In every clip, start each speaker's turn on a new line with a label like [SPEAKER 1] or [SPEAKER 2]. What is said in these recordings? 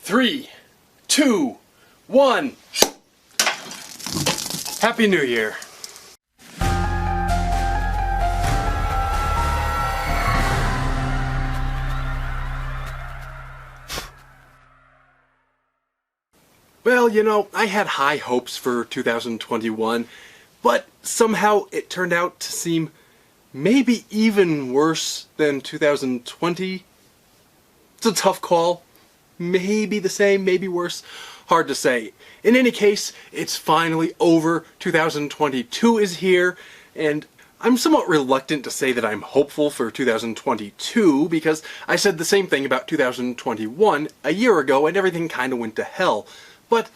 [SPEAKER 1] 3, 2, 1. Happy New Year. Well, you know, I had high hopes for 2021, but somehow it turned out to seem maybe even worse than 2020. It's a tough call. Maybe the same, maybe worse. Hard to say. In any case, it's finally over. 2022 is here, and I'm somewhat reluctant to say that I'm hopeful for 2022 because I said the same thing about 2021 a year ago and everything kind of went to hell. But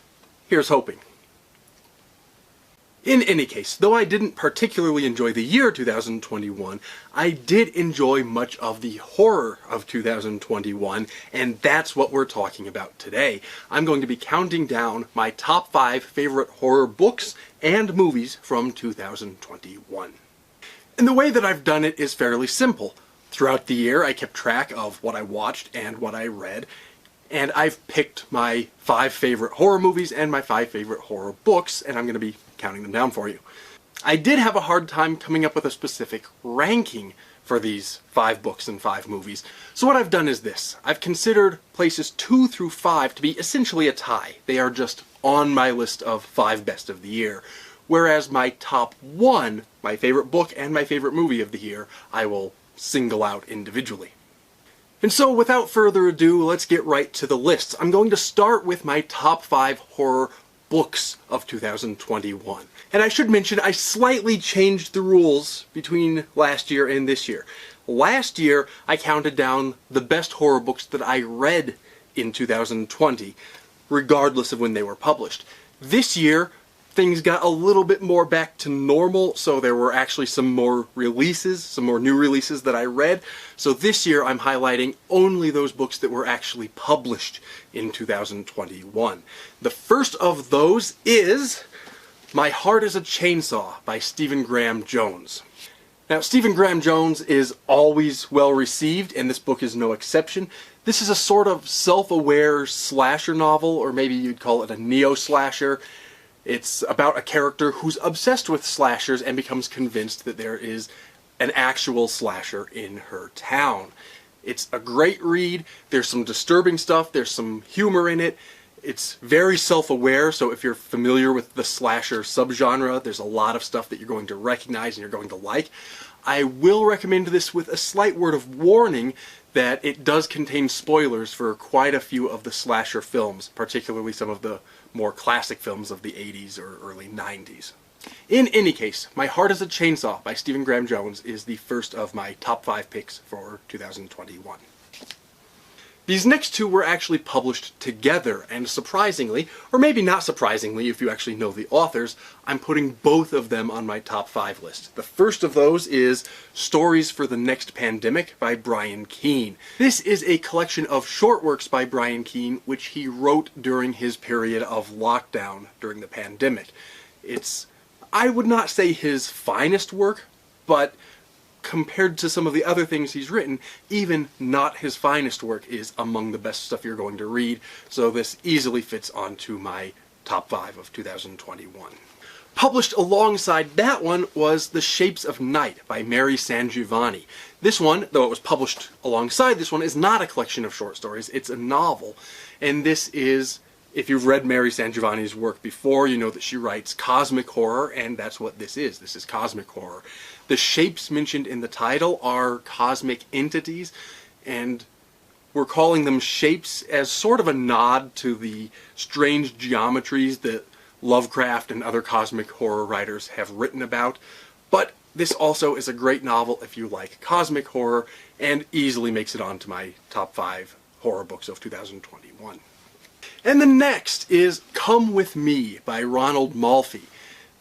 [SPEAKER 1] here's hoping. In any case, though I didn't particularly enjoy the year 2021, I did enjoy much of the horror of 2021, and that's what we're talking about today. I'm going to be counting down my top 5 favorite horror books and movies from 2021. And the way that I've done it is fairly simple. Throughout the year, I kept track of what I watched and what I read, and I've picked my 5 favorite horror movies and my 5 favorite horror books, and I'm going to be counting them down for you. I did have a hard time coming up with a specific ranking for these 5 books and 5 movies, so what I've done is this. I've considered places 2 through 5 to be essentially a tie. They are just on my list of 5 best of the year, whereas my top 1, my favorite book and my favorite movie of the year, I will single out individually. And so, without further ado, let's get right to the lists. I'm going to start with my top 5 horror books of 2021. And I should mention, I slightly changed the rules between last year and this year. Last year, I counted down the best horror books that I read in 2020, regardless of when they were published. This year, things got a little bit more back to normal, so there were actually some more releases, some more new releases that I read. So this year I'm highlighting only those books that were actually published in 2021. The first of those is My Heart is a Chainsaw by Stephen Graham Jones. Now, Stephen Graham Jones is always well received, and this book is no exception. This is a sort of self-aware slasher novel, or maybe you'd call it a neo-slasher. It's about a character who's obsessed with slashers and becomes convinced that there is an actual slasher in her town. It's a great read. There's some disturbing stuff. There's some humor in it. It's very self-aware, so if you're familiar with the slasher subgenre, there's a lot of stuff that you're going to recognize and you're going to like. I will recommend this with a slight word of warning that it does contain spoilers for quite a few of the slasher films, particularly some of the more classic films of the 80s or early 90s. In any case, My Heart is a Chainsaw by Stephen Graham Jones is the first of my top 5 picks for 2021. These next 2 were actually published together, and surprisingly, or maybe not surprisingly if you actually know the authors, I'm putting both of them on my top 5 list. The first of those is Stories for the Next Pandemic by Brian Keene. This is a collection of short works by Brian Keene which he wrote during his period of lockdown during the pandemic. It's, I would not say his finest work, but compared to some of the other things he's written, even not his finest work is among the best stuff you're going to read, so this easily fits onto my top 5 of 2021. Published alongside that one was The Shapes of Night by Mary Sangiovanni. This one, though it was published alongside this one, is not a collection of short stories, it's a novel, and this is, if you've read Mary Sangiovanni's work before, you know that she writes cosmic horror, and that's what this is. This is cosmic horror. The shapes mentioned in the title are cosmic entities, and we're calling them shapes as sort of a nod to the strange geometries that Lovecraft and other cosmic horror writers have written about. But this also is a great novel if you like cosmic horror, and easily makes it onto my top 5 horror books of 2021. And the next is Come With Me by Ronald Malfi.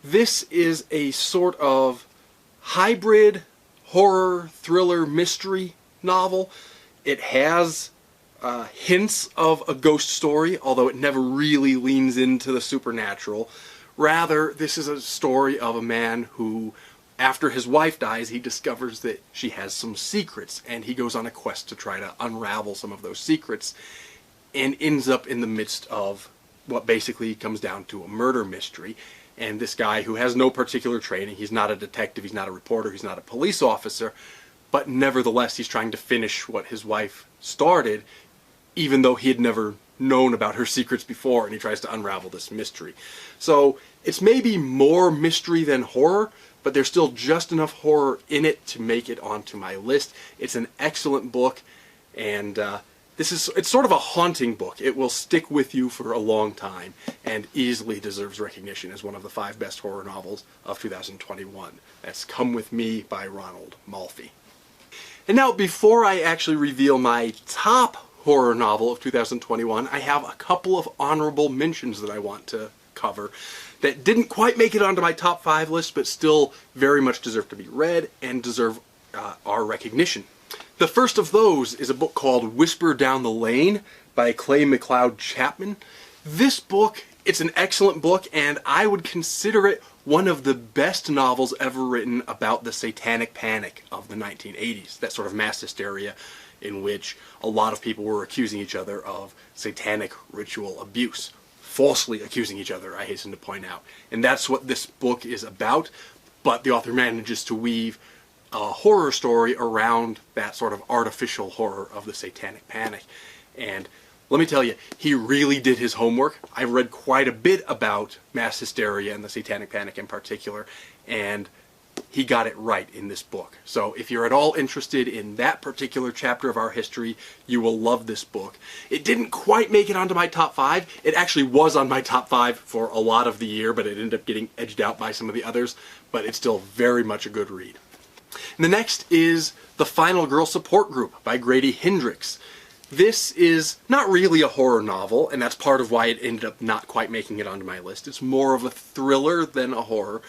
[SPEAKER 1] This is a sort of hybrid horror, thriller, mystery novel. It has hints of a ghost story, although it never really leans into the supernatural. Rather, this is a story of a man who, after his wife dies, he discovers that she has some secrets, and he goes on a quest to try to unravel some of those secrets. and ends up in the midst of what basically comes down to a murder mystery. And this guy who has no particular training, he's not a detective, he's not a reporter, he's not a police officer, but nevertheless he's trying to finish what his wife started, even though he had never known about her secrets before, and he tries to unravel this mystery. So it's maybe more mystery than horror, but there's still just enough horror in it to make it onto my list. It's an excellent book, and it's sort of a haunting book. It will stick with you for a long time, and easily deserves recognition as one of the 5 best horror novels of 2021. That's Come With Me by Ronald Malfi. And now, before I actually reveal my top horror novel of 2021, I have a couple of honorable mentions that I want to cover that didn't quite make it onto my top 5 list, but still very much deserve to be read and deserve our recognition. The first of those is a book called Whisper Down the Lane by Clay McLeod Chapman. This book, it's an excellent book, and I would consider it one of the best novels ever written about the satanic panic of the 1980s, that sort of mass hysteria in which a lot of people were accusing each other of satanic ritual abuse. Falsely accusing each other, I hasten to point out. And that's what this book is about, but the author manages to weave a horror story around that sort of artificial horror of the satanic panic. And let me tell you, he really did his homework. I've read quite a bit about mass hysteria and the satanic panic in particular, and he got it right in this book. So if you're at all interested in that particular chapter of our history, you will love this book. It didn't quite make it onto my top 5. It actually was on my top 5 for a lot of the year, but it ended up getting edged out by some of the others, but it's still very much a good read. And the next is The Final Girl Support Group by Grady Hendrix. This is not really a horror novel, and that's part of why it ended up not quite making it onto my list. It's more of a thriller than a horror,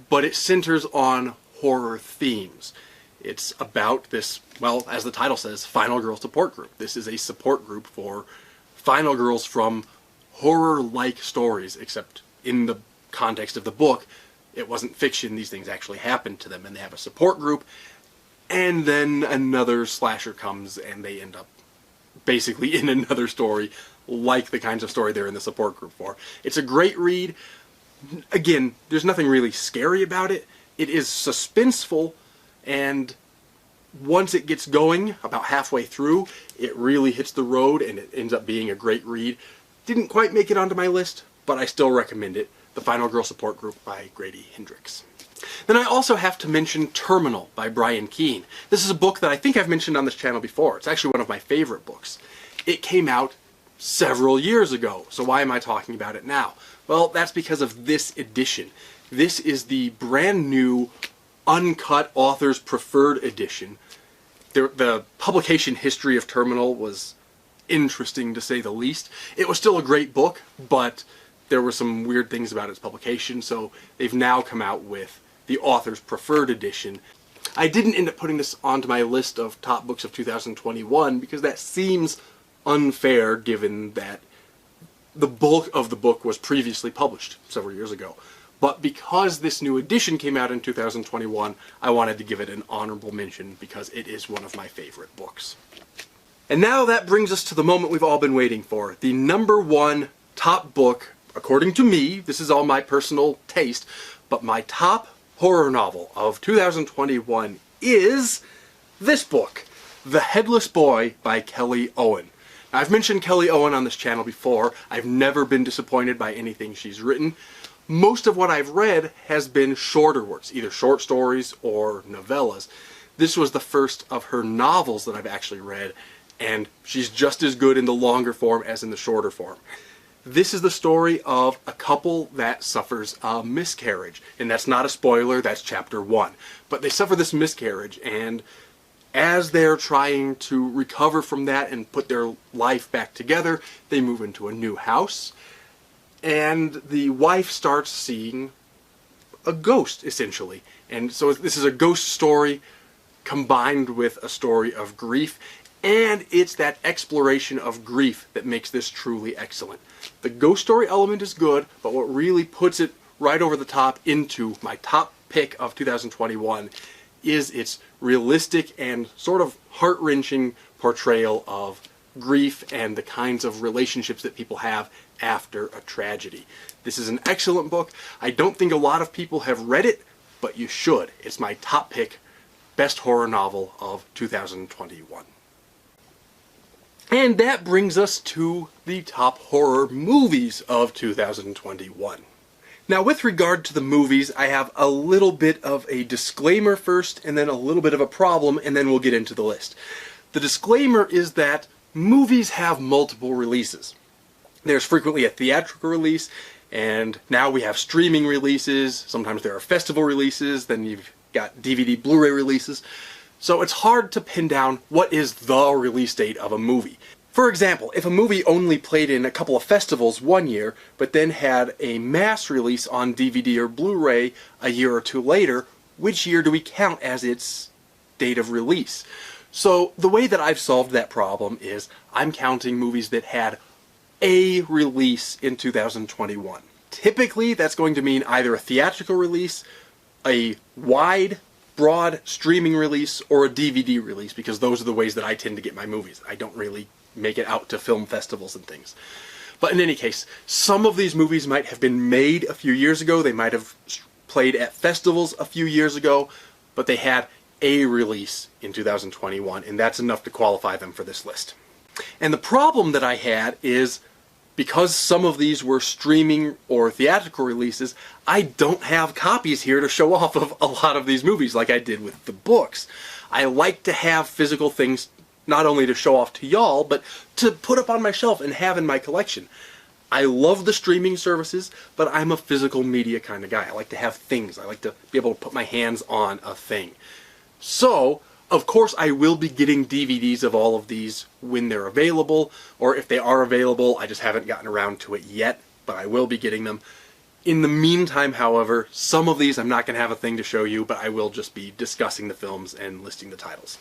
[SPEAKER 1] but it centers on horror themes. It's about this, well, as the title says, Final Girl Support Group. This is a support group for final girls from horror-like stories, except in the context of the book, it wasn't fiction. These things actually happened to them, and they have a support group, and then another slasher comes, and they end up basically in another story, like the kinds of story they're in the support group for. It's a great read. Again, there's nothing really scary about it. It is suspenseful, and once it gets going, about halfway through, it really hits the road, and it ends up being a great read. Didn't quite make it onto my list, but I still recommend it. The Final Girl Support Group by Grady Hendrix. Then I also have to mention Terminal by Brian Keene. This is a book that I think I've mentioned on this channel before. It's actually one of my favorite books. It came out several years ago, so why am I talking about it now? Well, that's because of this edition. This is the brand new, uncut author's preferred edition. The publication history of Terminal was interesting, to say the least. It was still a great book, but there were some weird things about its publication, so they've now come out with the author's preferred edition. I didn't end up putting this onto my list of top books of 2021 because that seems unfair given that the bulk of the book was previously published several years ago. But because this new edition came out in 2021, I wanted to give it an honorable mention because it is one of my favorite books. And now that brings us to the moment we've all been waiting for. The #1 top book, according to me, this is all my personal taste, but my top horror novel of 2021 is this book, The Headless Boy by Kelly Owen. Now, I've mentioned Kelly Owen on this channel before. I've never been disappointed by anything she's written. Most of what I've read has been shorter works, either short stories or novellas. This was the first of her novels that I've actually read, and she's just as good in the longer form as in the shorter form. This is the story of a couple that suffers a miscarriage, and that's not a spoiler, that's chapter 1. But they suffer this miscarriage, and as they're trying to recover from that and put their life back together, they move into a new house, and the wife starts seeing a ghost, essentially. And so this is a ghost story combined with a story of grief, and it's that exploration of grief that makes this truly excellent. The ghost story element is good, but what really puts it right over the top into my top pick of 2021 is its realistic and sort of heart-wrenching portrayal of grief and the kinds of relationships that people have after a tragedy. This is an excellent book. I don't think a lot of people have read it, but you should. It's my top pick, best horror novel of 2021. And that brings us to the top horror movies of 2021. Now, with regard to the movies, I have a little bit of a disclaimer first, and then a little bit of a problem, and then we'll get into the list. The disclaimer is that movies have multiple releases. There's frequently a theatrical release, and now we have streaming releases. Sometimes there are festival releases, then you've got DVD, Blu-ray releases. So it's hard to pin down what is the release date of a movie. For example, if a movie only played in a couple of festivals one year, but then had a mass release on DVD or Blu-ray a year or two later, which year do we count as its date of release? So the way that I've solved that problem is I'm counting movies that had a release in 2021. Typically, that's going to mean either a theatrical release, a wide, broad streaming release, or a DVD release, because those are the ways that I tend to get my movies. I don't really make it out to film festivals and things. But in any case, some of these movies might have been made a few years ago, they might have played at festivals a few years ago, but they had a release in 2021, and that's enough to qualify them for this list. And the problem that I had is, because some of these were streaming or theatrical releases, I don't have copies here to show off of a lot of these movies like I did with the books. I like to have physical things not only to show off to y'all, but to put up on my shelf and have in my collection. I love the streaming services, but I'm a physical media kind of guy. I like to have things. I like to be able to put my hands on a thing. So, of course, I will be getting DVDs of all of these when they're available, or if they are available, I just haven't gotten around to it yet, but I will be getting them. In the meantime, however, some of these I'm not going to have a thing to show you, but I will just be discussing the films and listing the titles.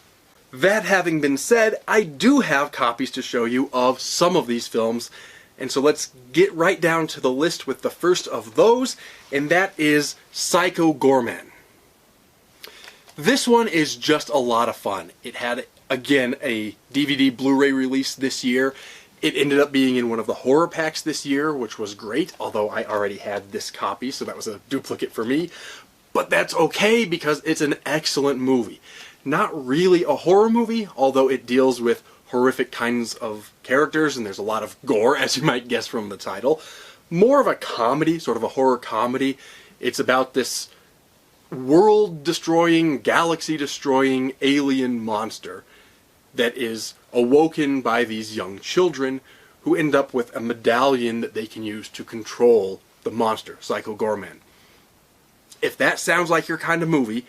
[SPEAKER 1] That having been said, I do have copies to show you of some of these films, and so let's get right down to the list with the first of those, and that is Psycho Gorman. This one is just a lot of fun. It had, again, a DVD Blu-ray release this year. It ended up being in one of the horror packs this year, which was great, although I already had this copy, so that was a duplicate for me. But that's okay, because it's an excellent movie. Not really a horror movie, although it deals with horrific kinds of characters, and there's a lot of gore, as you might guess from the title. More of a comedy, sort of a horror comedy. It's about this world-destroying, galaxy-destroying alien monster that is awoken by these young children who end up with a medallion that they can use to control the monster, Psycho Gorman. If that sounds like your kind of movie,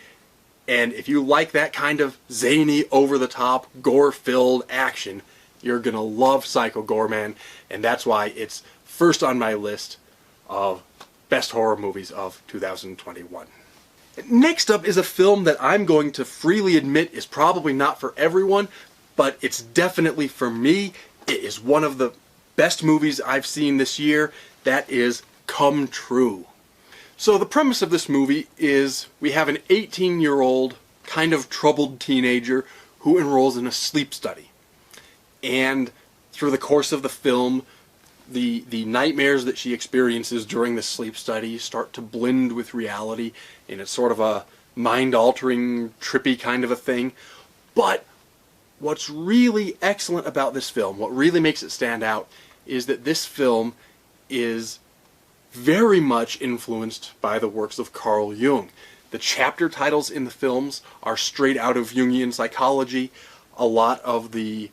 [SPEAKER 1] and if you like that kind of zany, over-the-top, gore-filled action, you're going to love Psycho Gorman, and that's why it's first on my list of best horror movies of 2021. Next up is a film that I'm going to freely admit is probably not for everyone, but it's definitely for me. It is one of the best movies I've seen this year. That is Come True. So the premise of this movie is we have an 18-year-old kind of troubled teenager who enrolls in a sleep study. And through the course of the film, the nightmares that she experiences during the sleep study start to blend with reality, and it's sort of a mind-altering, trippy kind of a thing. But what's really excellent about this film, what really makes it stand out, is that this film is very much influenced by the works of Carl Jung. The chapter titles in the films are straight out of Jungian psychology. A lot of the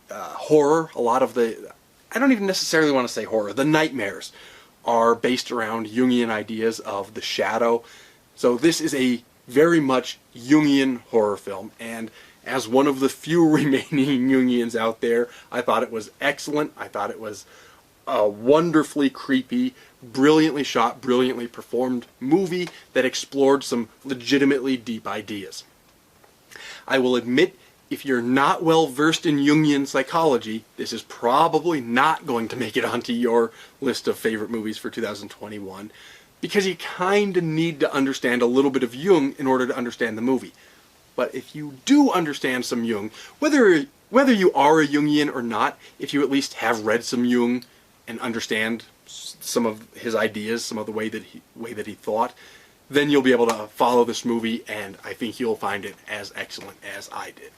[SPEAKER 1] horror, a lot of the, I don't even necessarily want to say horror, the nightmares are based around Jungian ideas of the shadow. So this is a very much Jungian horror film, and as one of the few remaining Jungians out there, I thought it was excellent. I thought it was a wonderfully creepy, brilliantly shot, brilliantly performed movie that explored some legitimately deep ideas. I will admit, if you're not well versed in Jungian psychology, this is probably not going to make it onto your list of favorite movies for 2021, because you kind of need to understand a little bit of Jung in order to understand the movie. But if you do understand some Jung, whether Whether you are a Jungian or not, if you at least have read some Jung and understand some of his ideas, some of the way that he thought, then you'll be able to follow this movie, and I think you'll find it as excellent as I did.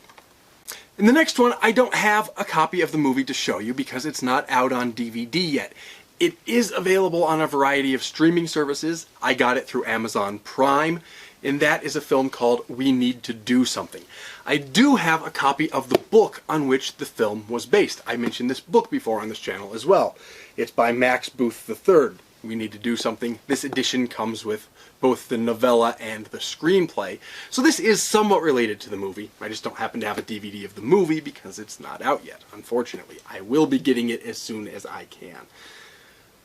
[SPEAKER 1] In the next one, I don't have a copy of the movie to show you because it's not out on DVD yet. It is available on a variety of streaming services. I got it through Amazon Prime, and that is a film called We Need to Do Something. I do have a copy of the book on which the film was based. I mentioned this book before on this channel as well. It's by Max Booth III. We Need to Do Something. This edition comes with both the novella and the screenplay. So this is somewhat related to the movie. I just don't happen to have a DVD of the movie because it's not out yet, unfortunately. I will be getting it as soon as I can.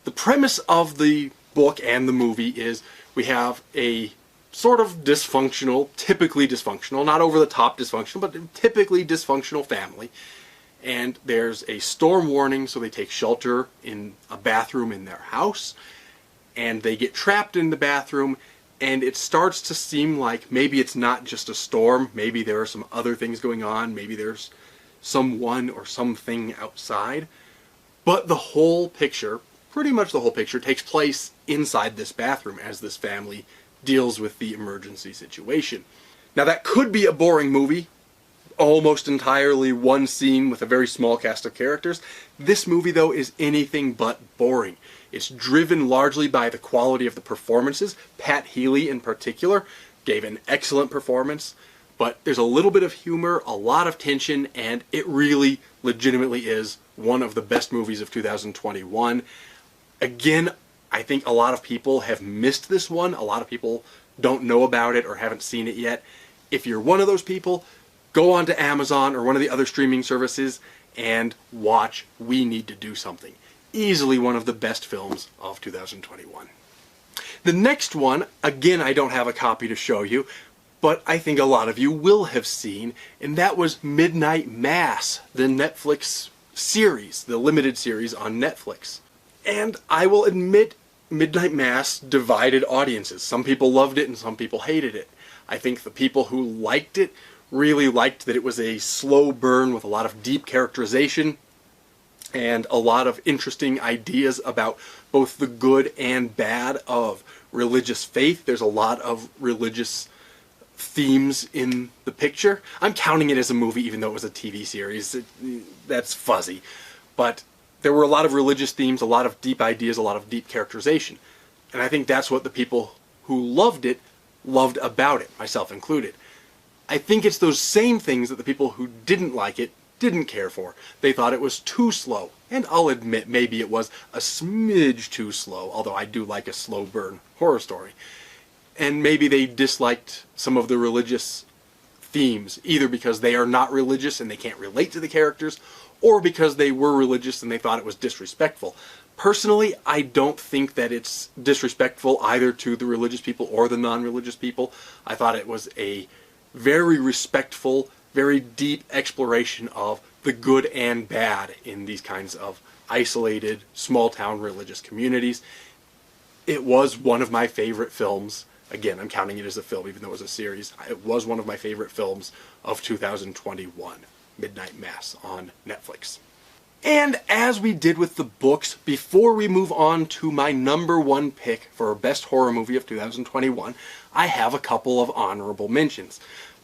[SPEAKER 1] The premise of the book and the movie is we have a sort of dysfunctional, typically dysfunctional, not over the top dysfunctional, but typically dysfunctional family. And there's a storm warning, so they take shelter in a bathroom in their house. And they get trapped in the bathroom, and it starts to seem like maybe it's not just a storm, maybe there are some other things going on, maybe there's someone or something outside. But the whole picture, pretty much the whole picture, takes place inside this bathroom as this family deals with the emergency situation. Now that could be a boring movie, almost entirely one scene with a very small cast of characters. This movie, though, is anything but boring. It's driven largely by the quality of the performances. Pat Healy, in particular, gave an excellent performance, but there's a little bit of humor, a lot of tension, and it really, legitimately is one of the best movies of 2021. Again, I think a lot of people have missed this one. A lot of people don't know about it or haven't seen it yet. If you're one of those people, go on to Amazon or one of the other streaming services and watch We Need to Do Something. Easily one of the best films of 2021. The next one, again, I don't have a copy to show you, but I think a lot of you will have seen, and that was Midnight Mass, the Netflix series, the limited series on Netflix. And I will admit, Midnight Mass divided audiences. Some people loved it and some people hated it. I think the people who liked it really liked that it was a slow burn with a lot of deep characterization and a lot of interesting ideas about both the good and bad of religious faith. There's a lot of religious themes in the picture. I'm counting it as a movie even though it was a TV series. That's fuzzy. But there were a lot of religious themes, a lot of deep ideas, a lot of deep characterization. And I think that's what the people who loved it loved about it, myself included. I think it's those same things that the people who didn't like it didn't care for. They thought it was too slow. And I'll admit, maybe it was a smidge too slow, although I do like a slow burn horror story. And maybe they disliked some of the religious themes, either because they are not religious and they can't relate to the characters, or because they were religious and they thought it was disrespectful. Personally, I don't think that it's disrespectful either to the religious people or the non-religious people. I thought it was a very respectful, very deep exploration of the good and bad in these kinds of isolated, small-town religious communities. It was one of my favorite films. Again, I'm counting it as a film, even though it was a series. It was one of my favorite films of 2021, Midnight Mass on Netflix. And as we did with the books, before we move on to my #1 pick for best horror movie of 2021, I have a couple of honorable mentions.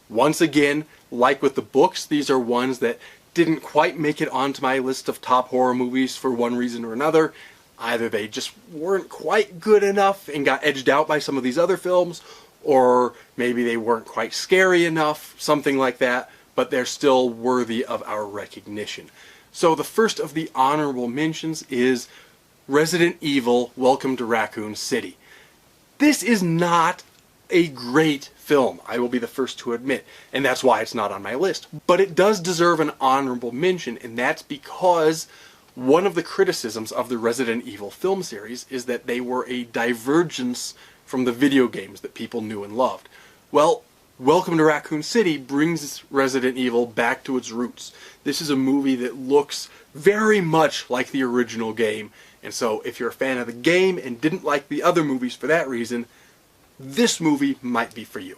[SPEAKER 1] Once again, like with the books, these are ones that didn't quite make it onto my list of top horror movies for one reason or another. Either they just weren't quite good enough and got edged out by some of these other films, or maybe they weren't quite scary enough, something like that, but they're still worthy of our recognition. So the first of the honorable mentions is Resident Evil: Welcome to Raccoon City. This is not a great film, I will be the first to admit, and that's why it's not on my list. But it does deserve an honorable mention, and that's because one of the criticisms of the Resident Evil film series is that they were a divergence from the video games that people knew and loved. Well, Welcome to Raccoon City brings Resident Evil back to its roots. This is a movie that looks very much like the original game, and so if you're a fan of the game and didn't like the other movies for that reason, this movie might be for you.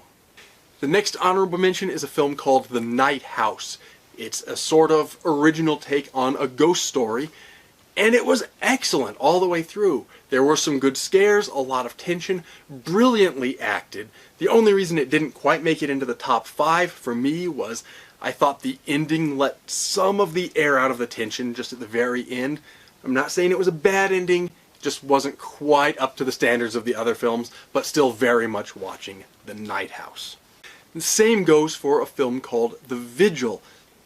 [SPEAKER 1] The next honorable mention is a film called The Night House. It's a sort of original take on a ghost story, and it was excellent all the way through. There were some good scares, a lot of tension, brilliantly acted. The only reason it didn't quite make it into the top 5 for me was I thought the ending let some of the air out of the tension just at the very end. I'm not saying it was a bad ending, it just wasn't quite up to the standards of the other films, but still very much watching The Night House. The same goes for a film called The Vigil.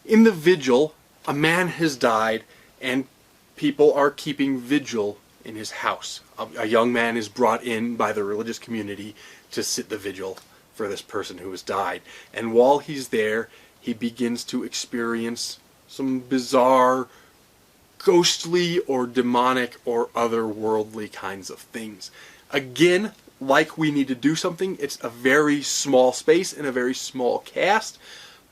[SPEAKER 1] In The Vigil, a man has died and people are keeping vigil in his house. A young man is brought in by the religious community to sit the vigil for this person who has died. And while he's there, he begins to experience some bizarre, ghostly or demonic or otherworldly kinds of things. Again, like We Need to Do Something, it's a very small space and a very small cast,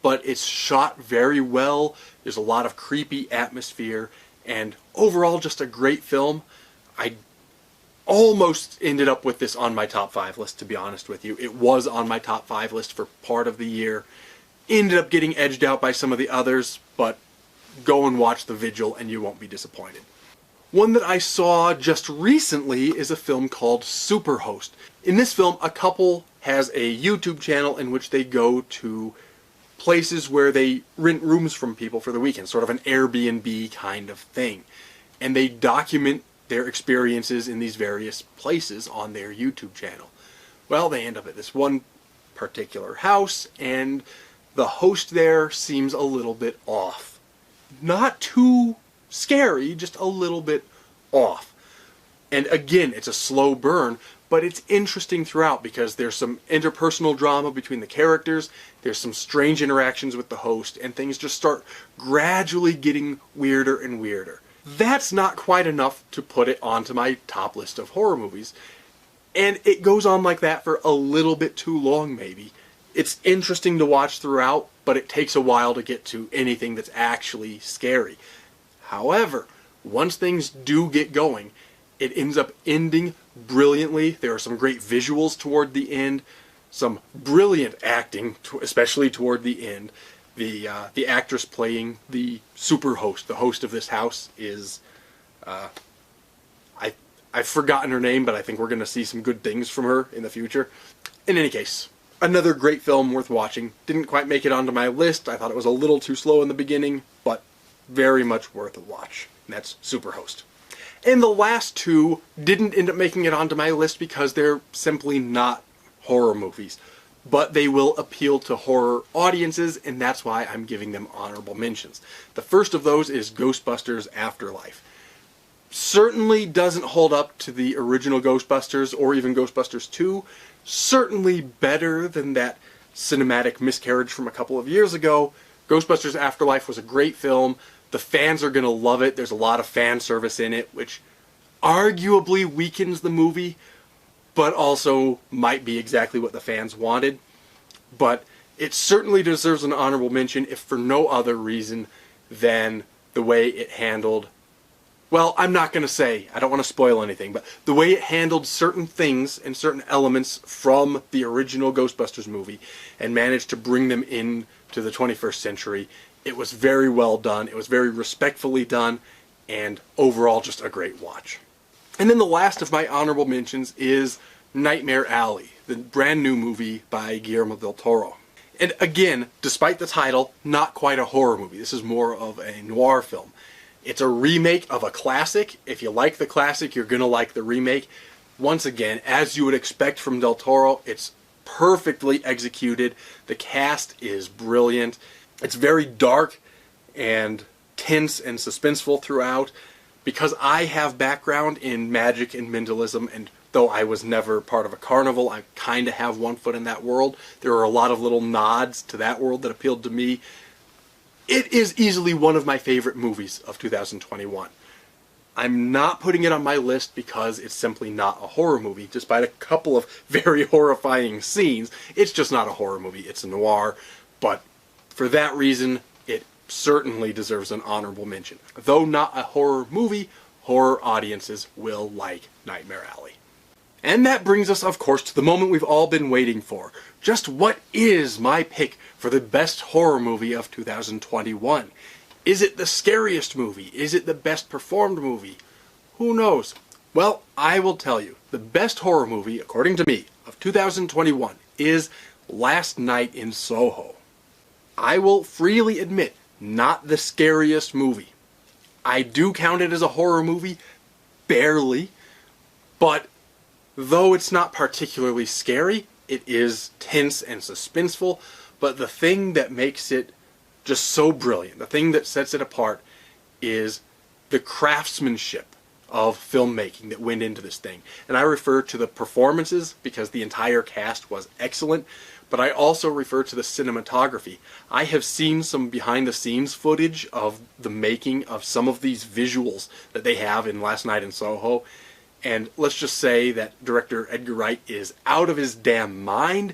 [SPEAKER 1] but it's shot very well. There's a lot of creepy atmosphere, and overall just a great film. I almost ended up with this on my top 5 list, to be honest with you. It was on my top 5 list for part of the year. Ended up getting edged out by some of the others, but go and watch The Vigil and you won't be disappointed. One that I saw just recently is a film called Superhost. In this film, a couple has a YouTube channel in which they go to places where they rent rooms from people for the weekend, sort of an Airbnb kind of thing. And they document their experiences in these various places on their YouTube channel. Well, they end up at this one particular house, and the host there seems a little bit off. Not too scary, just a little bit off. And again, it's a slow burn, but it's interesting throughout because there's some interpersonal drama between the characters, there's some strange interactions with the host, and things just start gradually getting weirder and weirder. That's not quite enough to put it onto my top list of horror movies. And it goes on like that for a little bit too long, maybe. It's interesting to watch throughout, but it takes a while to get to anything that's actually scary. However, once things do get going, it ends up ending brilliantly. There are some great visuals toward the end, some brilliant acting, especially toward the end. The actress playing the super host, the host of this house, is I've forgotten her name, but I think we're going to see some good things from her in the future. In any case, another great film worth watching. Didn't quite make it onto my list. I thought it was a little too slow in the beginning, but very much worth a watch. And that's Superhost. And the last two didn't end up making it onto my list because they're simply not horror movies. But they will appeal to horror audiences, and that's why I'm giving them honorable mentions. The first of those is Ghostbusters Afterlife. Certainly doesn't hold up to the original Ghostbusters or even Ghostbusters 2. Certainly better than that cinematic miscarriage from a couple of years ago. Ghostbusters Afterlife was a great film. The fans are going to love it. There's a lot of fan service in it, which arguably weakens the movie, but also might be exactly what the fans wanted. But it certainly deserves an honorable mention, if for no other reason than the way it handled... Well, I'm not going to say, I don't want to spoil anything, but the way it handled certain things and certain elements from the original Ghostbusters movie and managed to bring them into the 21st century, it was very well done, it was very respectfully done, and overall just a great watch. And then the last of my honorable mentions is Nightmare Alley, the brand new movie by Guillermo del Toro. And again, despite the title, not quite a horror movie. This is more of a noir film. It's a remake of a classic. If you like the classic, you're going to like the remake. Once again, as you would expect from Del Toro, it's perfectly executed. The cast is brilliant. It's very dark and tense and suspenseful throughout. Because I have background in magic and mentalism, and though I was never part of a carnival, I kind of have one foot in that world. There are a lot of little nods to that world that appealed to me. It is easily one of my favorite movies of 2021. I'm not putting it on my list because it's simply not a horror movie. Despite a couple of very horrifying scenes, it's just not a horror movie. It's a noir, but for that reason, it certainly deserves an honorable mention. Though not a horror movie, horror audiences will like Nightmare Alley. And that brings us, of course, to the moment we've all been waiting for. Just what is my pick for the best horror movie of 2021? Is it the scariest movie? Is it the best performed movie? Who knows? Well, I will tell you, the best horror movie, according to me, of 2021 is Last Night in Soho. I will freely admit, not the scariest movie. I do count it as a horror movie, barely, but though it's not particularly scary, it is tense and suspenseful, but the thing that makes it just so brilliant, the thing that sets it apart, is the craftsmanship of filmmaking that went into this thing. And I refer to the performances because the entire cast was excellent, but I also refer to the cinematography. I have seen some behind-the-scenes footage of the making of some of these visuals that they have in Last Night in Soho, and let's just say that director Edgar Wright is out of his damn mind,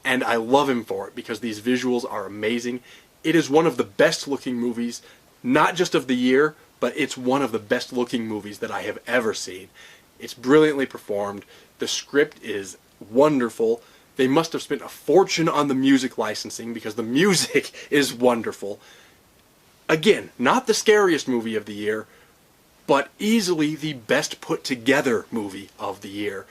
[SPEAKER 1] and I love him for it because these visuals are amazing. It is one of the best-looking movies, not just of the year, but it's one of the best-looking movies that I have ever seen. It's brilliantly performed. The script is wonderful. They must have spent a fortune on the music licensing because the music is wonderful. Again, not the scariest movie of the year, but easily the best put together movie of the year.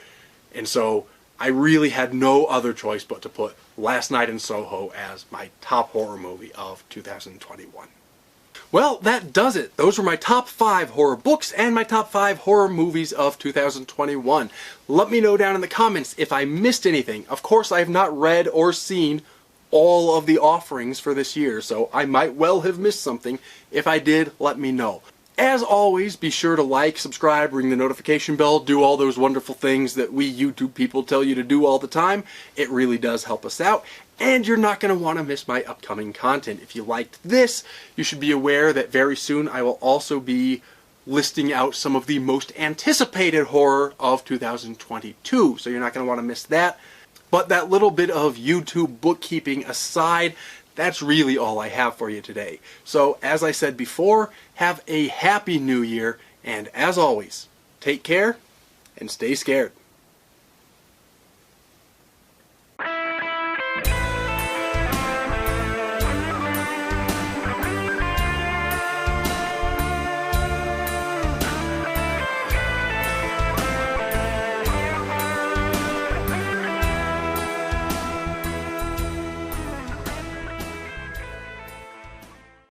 [SPEAKER 1] And so I really had no other choice but to put Last Night in Soho as my top horror movie of 2021. Well, that does it. Those were my top 5 horror books and my top 5 horror movies of 2021. Let me know down in the comments if I missed anything. Of course, I have not read or seen all of the offerings for this year, so I might well have missed something. If I did, let me know. As always, be sure to like, subscribe, ring the notification bell, do all those wonderful things that we YouTube people tell you to do all the time. It really does help us out. And you're not going to want to miss my upcoming content. If you liked this, you should be aware that very soon I will also be listing out some of the most anticipated horror of 2022. So you're not going to want to miss that. But that little bit of YouTube bookkeeping aside, that's really all I have for you today. So, as I said before, have a happy new year, and as always, take care and stay scared.